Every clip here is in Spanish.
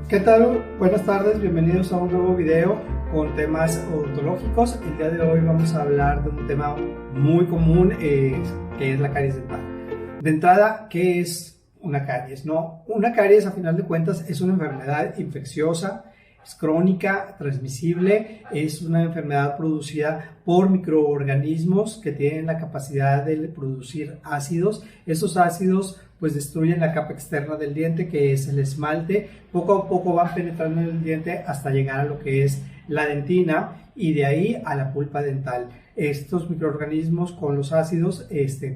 ¿Qué tal? Buenas tardes, bienvenidos a un nuevo video con temas odontológicos. El día de hoy vamos a hablar de un tema muy común que es la caries dental. De entrada, ¿qué es una caries? No, una caries a final de cuentas es una enfermedad infecciosa, es crónica, transmisible, es una enfermedad producida por microorganismos que tienen la capacidad de producir ácidos. Esos ácidos pues destruyen la capa externa del diente, que es el esmalte. Poco a poco van penetrando en el diente hasta llegar a lo que es la dentina y de ahí a la pulpa dental. Estos microorganismos con los ácidos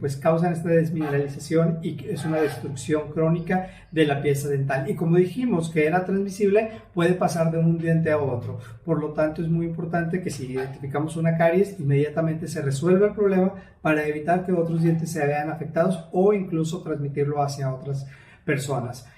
pues causan esta desmineralización y es una destrucción crónica de la pieza dental. Y como dijimos que era transmisible, puede pasar de un diente a otro. Por lo tanto, es muy importante que si identificamos una caries, inmediatamente se resuelva el problema para evitar que otros dientes se vean afectados o incluso transmitirlo hacia otras personas.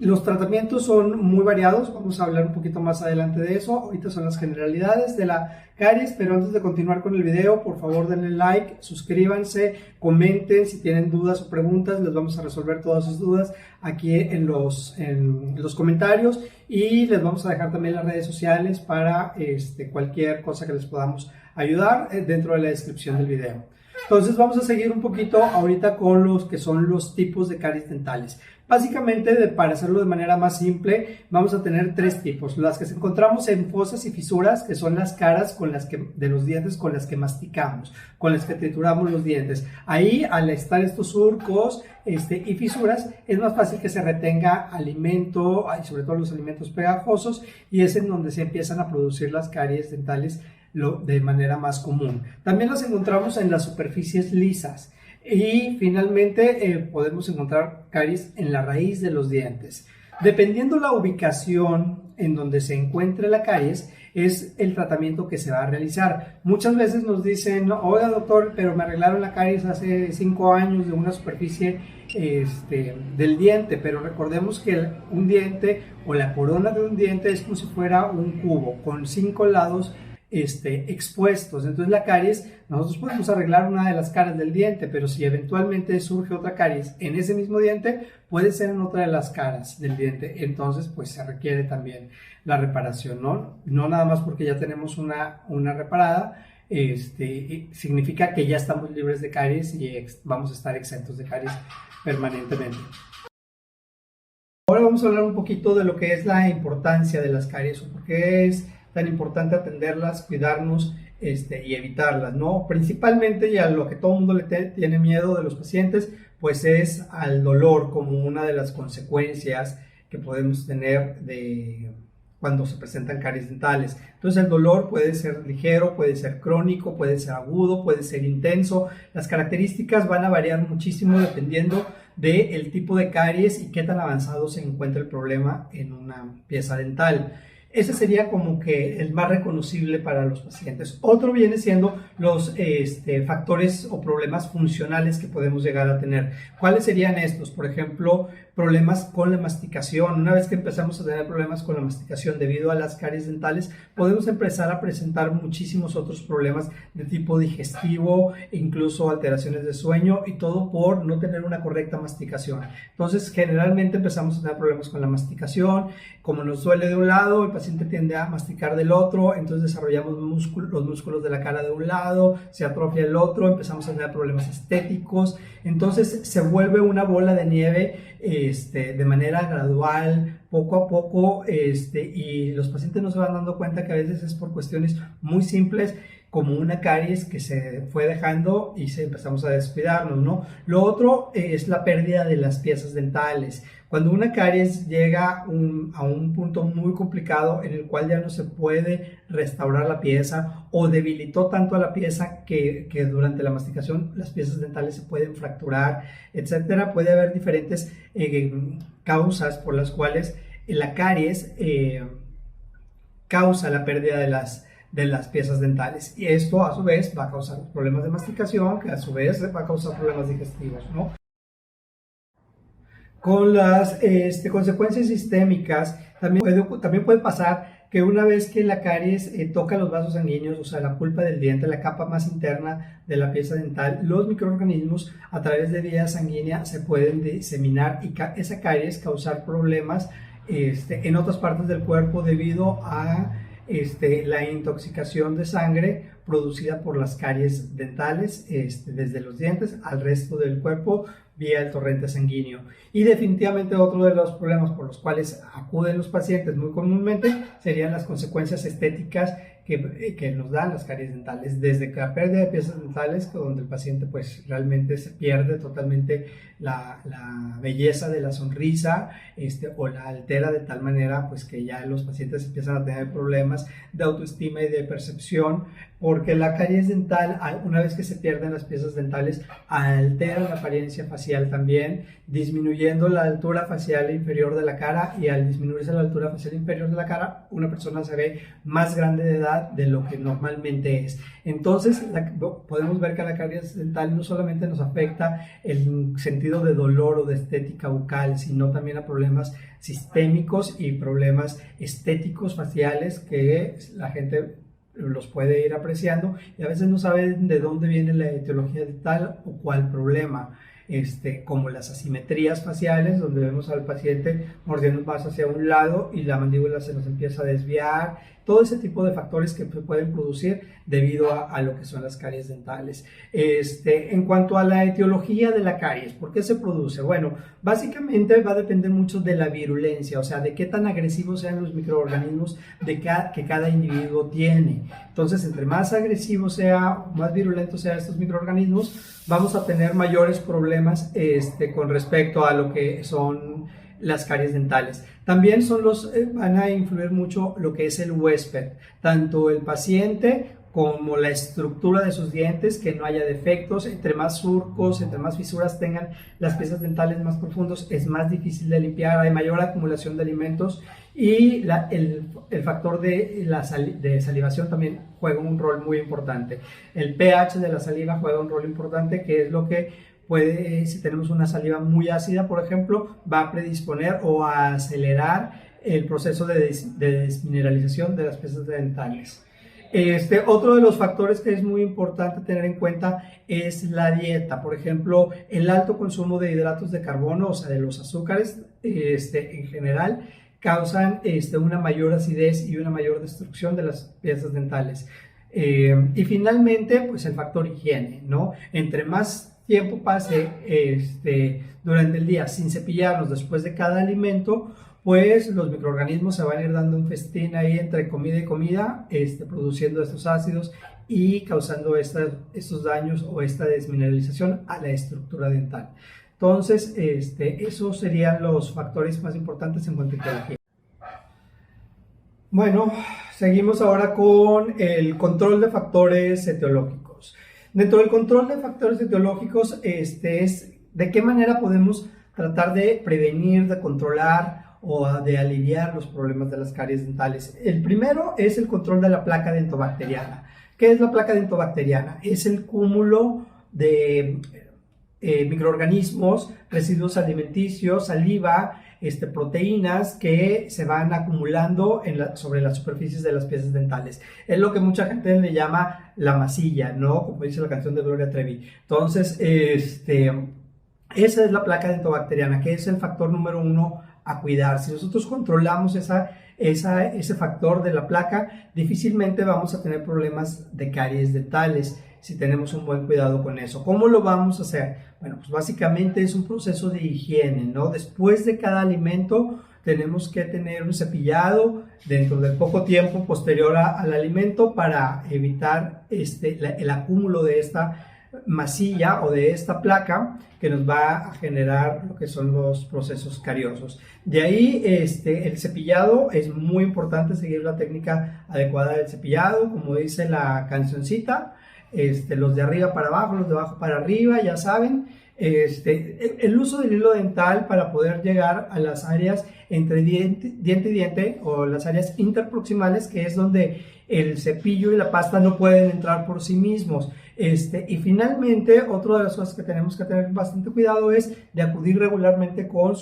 Los tratamientos son muy variados, vamos a hablar un poquito más adelante de eso. Ahorita son las generalidades de la caries, pero antes de continuar con el video, por favor denle like, suscríbanse, comenten si tienen dudas o preguntas, les vamos a resolver todas sus dudas aquí en los comentarios, y les vamos a dejar también las redes sociales para cualquier cosa que les podamos ayudar dentro de la descripción del video. Entonces vamos a seguir un poquito ahorita con los que son los tipos de caries dentales. Básicamente, para hacerlo de manera más simple, vamos a tener tres tipos. Las que encontramos en fosas y fisuras, que son las caras de los dientes con las que masticamos, con las que trituramos los dientes. Ahí, al estar estos surcos y fisuras, es más fácil que se retenga alimento, y sobre todo los alimentos pegajosos, y es en donde se empiezan a producir las caries dentales de manera más común. También las encontramos en las superficies lisas. Y finalmente podemos encontrar caries en la raíz de los dientes. Dependiendo la ubicación en donde se encuentre la caries, es el tratamiento que se va a realizar. Muchas veces nos dicen, oiga doctor, pero me arreglaron la caries hace 5 años de una superficie del diente, pero recordemos que un diente o la corona de un diente es como si fuera un cubo con 5 lados expuestos. Entonces la caries, nosotros podemos arreglar una de las caras del diente, pero si eventualmente surge otra caries en ese mismo diente, puede ser en otra de las caras del diente. Entonces pues se requiere también la reparación, no nada más porque ya tenemos una reparada significa que ya estamos libres de caries y vamos a estar exentos de caries permanentemente. Ahora vamos a hablar un poquito de lo que es la importancia de las caries, o por qué es tan importante atenderlas, cuidarnos y evitarlas, ¿no? Principalmente, y a lo que todo el mundo le tiene miedo de los pacientes, pues es al dolor como una de las consecuencias que podemos tener de cuando se presentan caries dentales. Entonces el dolor puede ser ligero, puede ser crónico, puede ser agudo, puede ser intenso. Las características van a variar muchísimo dependiendo del tipo de caries y qué tan avanzado se encuentra el problema en una pieza dental. Ese sería como que el más reconocible para los pacientes. Otro viene siendo los factores o problemas funcionales que podemos llegar a tener. ¿Cuáles serían estos? Por ejemplo, problemas con la masticación. Una vez que empezamos a tener problemas con la masticación debido a las caries dentales, podemos empezar a presentar muchísimos otros problemas de tipo digestivo, incluso alteraciones de sueño, y todo por no tener una correcta masticación. Entonces, generalmente empezamos a tener problemas con la masticación. Como nos duele de un lado, el paciente tiende a masticar del otro, entonces desarrollamos los músculos de la cara de un lado, se atrofia el otro, empezamos a tener problemas estéticos. Entonces se vuelve una bola de nieve de manera gradual, poco a poco, y los pacientes no se van dando cuenta que a veces es por cuestiones muy simples, como una caries que se fue dejando y empezamos a descuidarnos, ¿no? Lo otro es la pérdida de las piezas dentales. Cuando una caries llega a un punto muy complicado en el cual ya no se puede restaurar la pieza o debilitó tanto a la pieza que durante la masticación las piezas dentales se pueden fracturar, etcétera. Puede haber diferentes causas por las cuales la caries causa la pérdida de las piezas dentales, y esto a su vez va a causar problemas de masticación, que a su vez va a causar problemas digestivos, ¿no? Con las consecuencias sistémicas también puede pasar que una vez que la caries toca los vasos sanguíneos, o sea, la pulpa del diente, la capa más interna de la pieza dental, los microorganismos a través de vía sanguínea se pueden diseminar y esa caries causar problemas en otras partes del cuerpo debido a la intoxicación de sangre producida por las caries dentales desde los dientes al resto del cuerpo vía el torrente sanguíneo. Y definitivamente otro de los problemas por los cuales acuden los pacientes muy comúnmente serían las consecuencias estéticas que nos dan las caries dentales, desde la pérdida de piezas dentales, donde el paciente pues realmente se pierde totalmente la belleza de la sonrisa, o la altera de tal manera pues que ya los pacientes empiezan a tener problemas de autoestima y de percepción, porque la caries dental, una vez que se pierden las piezas dentales, altera la apariencia facial también, disminuyendo la altura facial inferior de la cara, y al disminuirse la altura facial inferior de la cara, una persona se ve más grande de edad de lo que normalmente es. Entonces, podemos ver que la caries dental no solamente nos afecta el sentido de dolor o de estética bucal, sino también a problemas sistémicos y problemas estéticos faciales que la gente los puede ir apreciando y a veces no saben de dónde viene la etiología de tal o cual problema. Como las asimetrías faciales, donde vemos al paciente mordiendo más hacia un lado y la mandíbula se nos empieza a desviar, todo ese tipo de factores que pueden producir debido a lo que son las caries dentales. En cuanto a la etiología de la caries, ¿por qué se produce? Bueno, básicamente va a depender mucho de la virulencia, o sea, de qué tan agresivos sean los microorganismos que cada individuo tiene. Entonces, entre más agresivo sea, más virulento sean estos microorganismos, vamos a tener mayores problemas con respecto a lo que son las caries dentales. También van a influir mucho lo que es el huésped, tanto el paciente como la estructura de sus dientes, que no haya defectos. Entre más surcos, entre más fisuras tengan las piezas dentales más profundos, es más difícil de limpiar, hay mayor acumulación de alimentos, y el factor de salivación también juega un rol muy importante. El pH de la saliva juega un rol importante, que es lo que si tenemos una saliva muy ácida, por ejemplo, va a predisponer o a acelerar el proceso de desmineralización de las piezas dentales. Otro de los factores que es muy importante tener en cuenta es la dieta. Por ejemplo, el alto consumo de hidratos de carbono, o sea, de los azúcares, en general, causan una mayor acidez y una mayor destrucción de las piezas dentales. Y finalmente, pues el factor higiene, ¿no? Entre más tiempo pase durante el día sin cepillarnos después de cada alimento, pues los microorganismos se van a ir dando un festín ahí entre comida y comida, produciendo estos ácidos y causando estos daños o esta desmineralización a la estructura dental. Entonces, esos serían los factores más importantes en cuanto a etiología. Bueno, seguimos ahora con el control de factores etiológicos. Dentro del control de factores etiológicos, es de qué manera podemos tratar de prevenir, de controlar o de aliviar los problemas de las caries dentales. El primero es el control de la placa dentobacteriana. ¿Qué es la placa dentobacteriana? Es el cúmulo de microorganismos, residuos alimenticios, saliva, proteínas que se van acumulando sobre las superficies de las piezas dentales. Es lo que mucha gente le llama la masilla, ¿no? Como dice la canción de Gloria Trevi. Entonces, esa es la placa dentobacteriana, que es el factor número 1 a cuidar. Si nosotros controlamos ese factor de la placa, difícilmente vamos a tener problemas de caries dentales si tenemos un buen cuidado con eso. ¿Cómo lo vamos a hacer? Bueno, pues básicamente es un proceso de higiene, ¿no? Después de cada alimento tenemos que tener un cepillado dentro del poco tiempo posterior al alimento para evitar el acúmulo de esta masilla o de esta placa que nos va a generar lo que son los procesos cariosos. De ahí el cepillado es muy importante, seguir la técnica adecuada del cepillado, como dice la cancioncita, los de arriba para abajo, los de abajo para arriba, ya saben. El uso del hilo dental para poder llegar a las áreas entre diente y diente o las áreas interproximales, que es donde el cepillo y la pasta no pueden entrar por sí mismos. Y finalmente, otra de las cosas que tenemos que tener bastante cuidado es de acudir regularmente con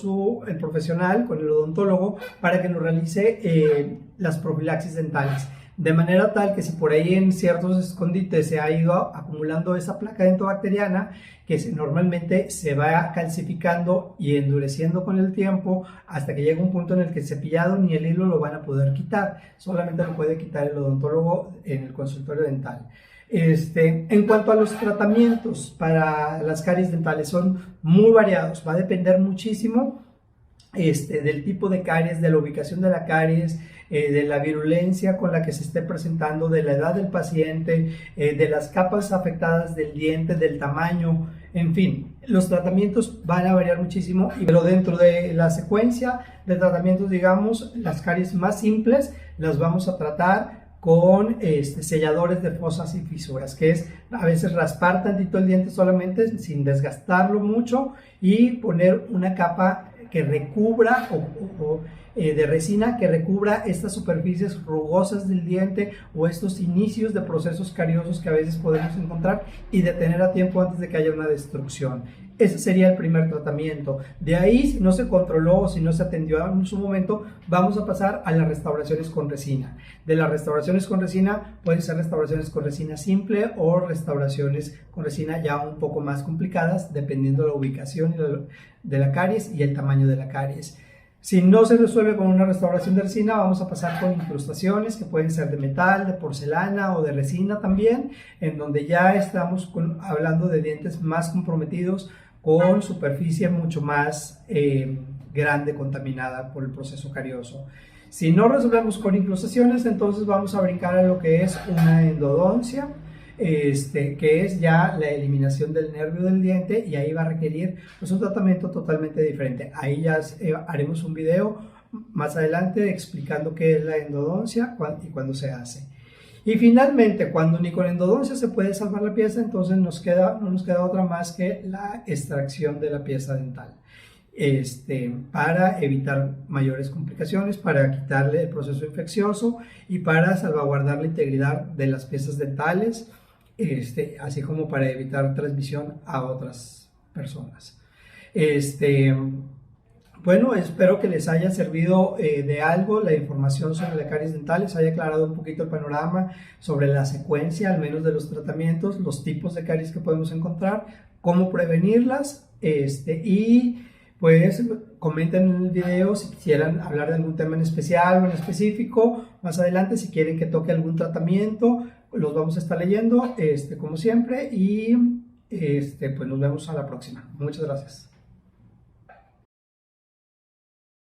el profesional, con el odontólogo, para que nos realice las profilaxis dentales. De manera tal que si por ahí en ciertos escondites se ha ido acumulando esa placa dentobacteriana, que normalmente se va calcificando y endureciendo con el tiempo hasta que llega un punto en el que el cepillado ni el hilo lo van a poder quitar, solamente lo puede quitar el odontólogo en el consultorio dental. En cuanto a los tratamientos para las caries dentales, son muy variados, va a depender muchísimo del tipo de caries, de la ubicación de la caries, de la virulencia con la que se esté presentando, de la edad del paciente, de las capas afectadas del diente, del tamaño, en fin, los tratamientos van a variar muchísimo, pero dentro de la secuencia de tratamientos, digamos, las caries más simples las vamos a tratar con selladores de fosas y fisuras, que es a veces raspar tantito el diente solamente sin desgastarlo mucho y poner una capa que recubra de resina que recubra estas superficies rugosas del diente o estos inicios de procesos cariosos que a veces podemos encontrar y detener a tiempo antes de que haya una destrucción. Ese sería el primer tratamiento. De ahí, si no se controló o si no se atendió en su momento, vamos a pasar a las restauraciones con resina. De las restauraciones con resina, pueden ser restauraciones con resina simple o restauraciones con resina ya un poco más complicadas, dependiendo de la ubicación de la caries y el tamaño de la caries. Si no se resuelve con una restauración de resina, vamos a pasar con incrustaciones que pueden ser de metal, de porcelana o de resina también, en donde ya estamos hablando de dientes más comprometidos, con superficie mucho más grande, contaminada por el proceso carioso. Si no resolvemos con incrustaciones, entonces vamos a brincar a lo que es una endodoncia, que es ya la eliminación del nervio del diente, y ahí va a requerir pues, un tratamiento totalmente diferente. Ahí ya haremos un video más adelante explicando qué es la endodoncia y cuándo se hace. Y finalmente, cuando ni con endodoncia se puede salvar la pieza, entonces no nos queda otra más que la extracción de la pieza dental. Para evitar mayores complicaciones, para quitarle el proceso infeccioso y para salvaguardar la integridad de las piezas dentales, así como para evitar transmisión a otras personas. Bueno, espero que les haya servido de algo la información sobre la caries dentales, haya aclarado un poquito el panorama sobre la secuencia, al menos de los tratamientos, los tipos de caries que podemos encontrar, cómo prevenirlas, y pues comenten en el video si quisieran hablar de algún tema en especial o en específico. Más adelante, si quieren que toque algún tratamiento, los vamos a estar leyendo, como siempre, y pues nos vemos a la próxima. Muchas gracias.